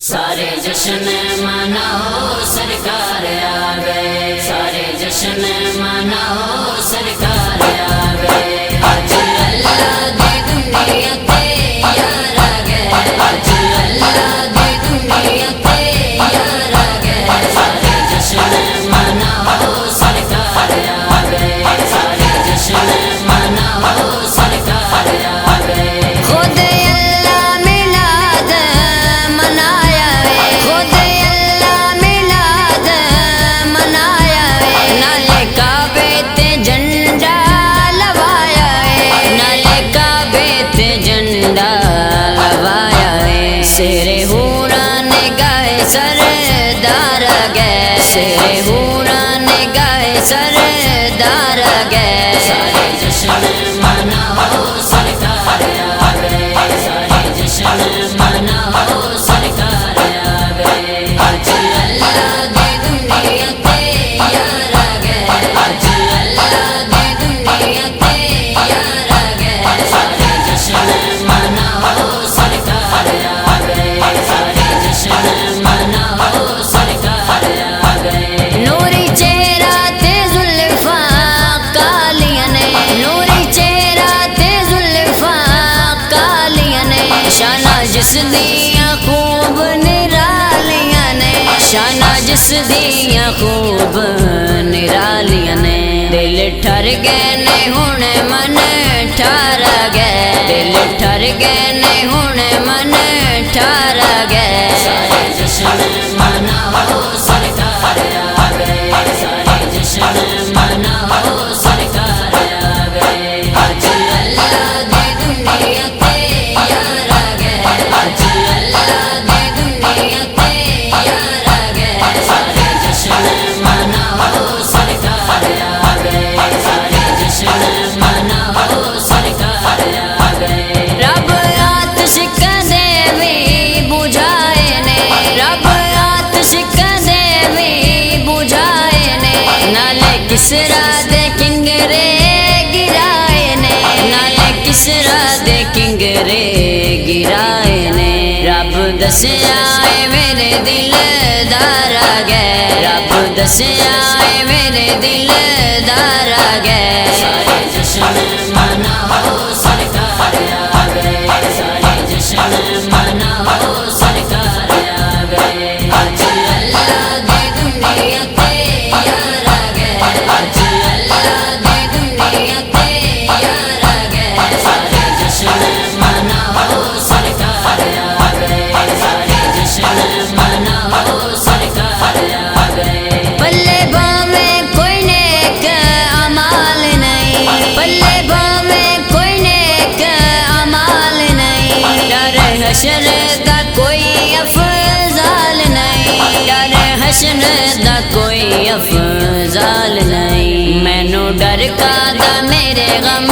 سارے جشن مناؤ سرکار آ گئے، سارے جشن مناؤ سرکار آ گئے، آج اللہ دی دنیا تے یار آ گئے، آج اللہ دی دنیا تے یار آ گئے، سارے جشن مناؤ سرکار آ گئے، سارے جشن مناؤ سرکار آ گئے۔ خود اللہ میلاد منایا وے، خود اللہ میلاد منایا وے، نالے کعبے تے جھنڈا لوایا وے، نالے کعبے تے جھنڈا لوایا وے، سرے ہوراں نے گائے سردار گئے، سرے ہوراں نے گائے سردار گئے، سارے جشن مناؤ سرکار آ گئے، سارے جشن مناؤ سرکار آ گئے، آج اللہ دی دنیا تے یار آ گئے، آج اللہ دی دنیا تے یار آ گئے، سارے جشن مناؤ سرکار آ گئے، سارے جشن مناؤ سرکار آ گئے۔ نوری چہرہ تے زلفاں کالیاں نے، نوری چہرہ تے زلفاں کالیاں نے، شانہ جس دیاں خوب نرالیاں نے، شانہ جس دیاں خوب نرالیاں نے، دل ٹھر گئے نے ہن من ٹھار گئے، دل ٹھر گئے نے ہن من ٹھار گئے، سارے جشن مناؤ سرکار آ گئے، سارے جشن مناؤ سرکار آ گئے، آج اللہ دی دنیا تے یار آ گئے، آج اللہ دی دنیا تے یار آ گئے، سارے جشن مناؤ سرکار آ گئے، سارے جشن مناؤ سرکار آ گئے۔ رب آتش کدے بھی بجھائے نے، رب آتش کدے بھی بجھائے نے، نالے کسرا دے کنگرے گرائے نے، نالے کسرا دے کنگرے گرائے نے، رب دسیا اے میرے دلدار آ گئے، رب دسیا اے میرے دلدار آ گئے، سارے جشن مناؤ سرکار آ گئے، سارے جشن مناؤ سرکار آ گئے، آج اللہ دی دنیا تے یار آ گئے، آج اللہ دی دنیا تے یار آ گئے، سارے جشن مناؤ سرکار آ گئے، سارے جشن مناؤ سرکار آ گئے۔ پلے باویں کوئی نیک اعمال نہیں، پلے باویں کوئی نیک اعمال نہیں، ڈر حشر دا کوئی افضال نہیں، ڈر حشر دا کوئی افضال نہیں، مینوں ڈر کا دا میرے غم